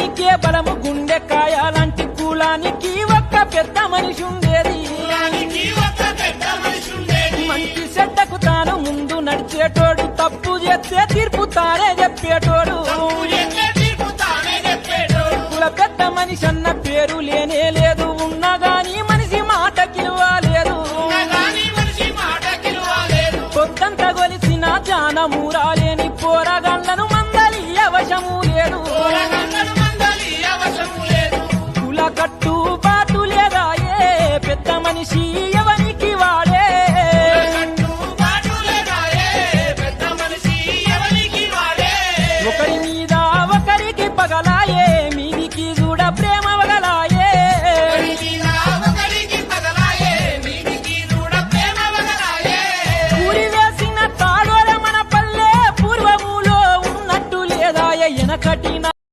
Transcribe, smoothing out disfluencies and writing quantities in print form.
కులానికే బలము గుండె కాయాలంటి కులానికి ఒక్క పెద్ద మనిషి ఉండేది మంచి చెడ్డకు తాను ముందు నడిచేటోడు తప్పు చేస్తే తీర్పు తానే చెప్పేటోడు కుల పెద్ద మనిషి